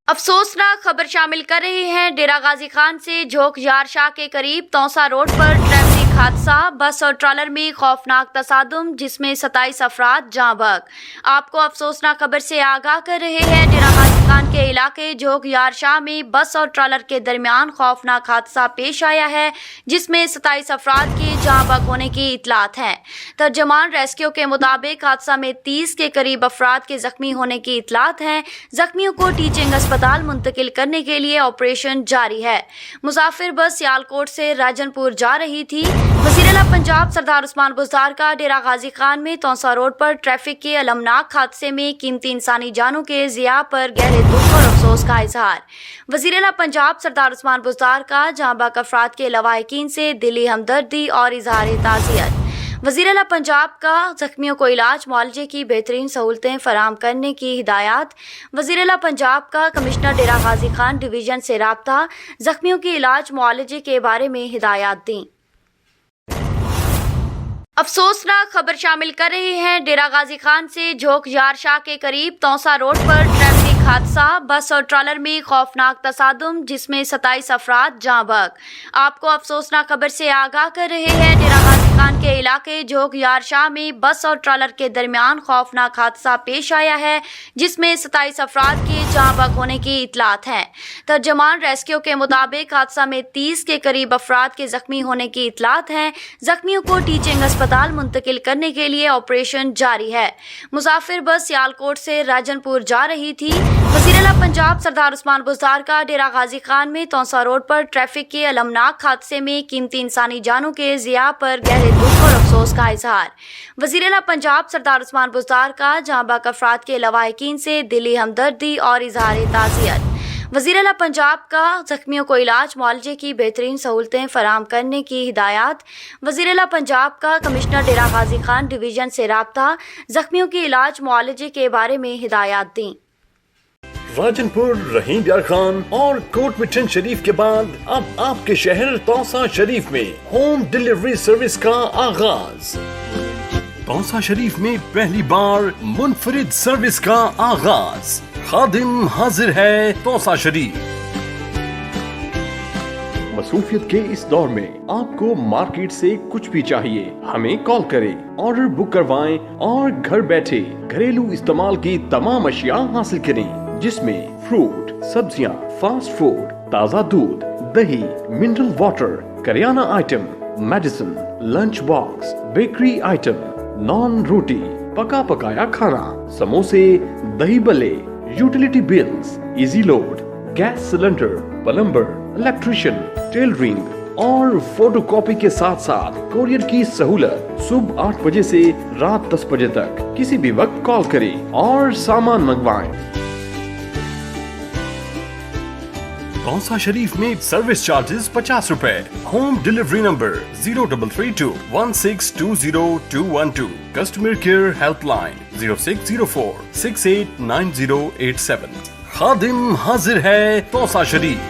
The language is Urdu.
افسوسناک خبر شامل کر رہے ہیں ڈیرہ غازی خان سے جھوک یار شاہ کے قریب توسا روڈ پر ٹریفک حادثہ، بس اور ٹرالر میں خوفناک تصادم جس میں 27 افراد جاں بحق۔ آپ کو افسوسناک خبر سے آگاہ کر رہے ہیں ڈیرہ غازی خان کے علاقے جھوک یار شاہ میں بس اور ٹرالر کے درمیان خوفناک حادثہ پیش آیا ہے جس میں 27 افراد کے جاں بحق ہونے کی اطلاعات ہیں۔ ترجمان ریسکیو کے مطابق حادثہ میں 30 کے قریب افراد کے زخمی ہونے کی اطلاعات ہیں۔ زخمیوں کو ٹیچنگ اسپتال منتقل کرنے کے لیے آپریشن جاری ہے۔ مسافر بس سیالکوٹ سے راجن پور جا رہی تھی۔ وزیر اعلیٰ پنجاب سردار عثمان بزدار کا ڈیرہ غازی خان میں توسا روڈ پر ٹریفک کے المناک حادثے میں قیمتی انسانی جانوں کے ضیاع پر گہرے دکھ اور افسوس کا اظہار۔ وزیر اعلیٰ پنجاب سردار عثمان بزدار کا جاں بحق افراد کے لواحقین سے دلی ہمدردی اور اظہار تعزیت۔ وزیر اعلیٰ پنجاب کا زخمیوں کو علاج معالجے کی بہترین سہولتیں فراہم کرنے کی ہدایات۔ وزیر اعلیٰ پنجاب کا کمشنر ڈیرہ غازی خان ڈویژن سے رابطہ، زخمیوں کے علاج معالجے کے بارے میں ہدایات دیں۔ افسوسناک خبر شامل کر رہے ہیں ڈیرہ غازی خان سے جھوک یار شاہ کے قریب توسا روڈ پر ٹریفک حادثہ، بس اور ٹرالر میں خوفناک تصادم جس میں 27 افراد جاں بحق۔ آپ کو افسوسناک خبر سے آگاہ کر رہے ہیں ڈیرہ غازی خان کے علاقے جھوک یار شاہ میں بس اور ٹرالر کے درمیان خوفناک حادثہ پیش آیا ہے جس میں 27 افراد کے جاں بحق ہونے کی اطلاعات ہیں۔ ترجمان ریسکیو کے مطابق حادثہ میں 30 کے قریب افراد کے زخمی ہونے کی اطلاعات ہیں۔ زخمیوں کو ٹیچنگ اسپتال منتقل کرنے کے لیے آپریشن جاری ہے۔ مسافر بس سیالکوٹ سے راجن پور جا رہی تھی۔ وزیر اعلیٰ پنجاب سردار عثمان بزدار کا ڈیرہ غازی خان میں توسا روڈ پر ٹریفک کے المناک حادثے میں قیمتی انسانی جانوں کے ضیاع پر گہرے دکھ اور افسوس کا اظہار۔ وزیر اعلیٰ پنجاب سردار عثمان بزدار کا جاں بحق افراد کے لواحقین سے دلی ہمدردی اور اظہار تعزیت۔ وزیر اعلیٰ پنجاب کا زخمیوں کو علاج معالجے کی بہترین سہولتیں فراہم کرنے کی ہدایات۔ وزیر اعلیٰ پنجاب کا کمشنر ڈیرہ غازی خان ڈویژن سے رابطہ، زخمیوں کے علاج معالجے کے بارے میں ہدایات دیں۔ راجن پور، رحیم یار خان اور کوٹ مٹن شریف کے بعد اب آپ کے شہر توسا شریف میں ہوم ڈیلیوری سروس کا آغاز۔ توسا شریف میں پہلی بار منفرد سروس کا آغاز۔ خادم حاضر ہے توسا شریف۔ مصروفیت کے اس دور میں آپ کو مارکیٹ سے کچھ بھی چاہیے، ہمیں کال کریں، آرڈر بک کروائیں اور گھر بیٹھے گھریلو استعمال کی تمام اشیاء حاصل کریں، جس میں فروٹ، سبزیاں، فاسٹ فوڈ، تازہ دودھ، دہی، منرل واٹر، کریانہ item, medicine, lunch box, bakery item, naan روٹی، پکا پکایا کھانا، سموسے، دہی بلے، utility bills, easy load, gas cylinder, plumber, electrician, tailoring اور فوٹو کاپی کے ساتھ ساتھ کوریئر کی سہولت۔ صبح 8 بجے سے رات 10 بجے تک کسی بھی وقت کال کریں اور سامان منگوائیں۔ توسا شریف میں سروس چارجز 50 روپے۔ Home delivery number 0332162022۔ Customer care help line 0604689087۔ خادم حاضر ہے توسا شریف۔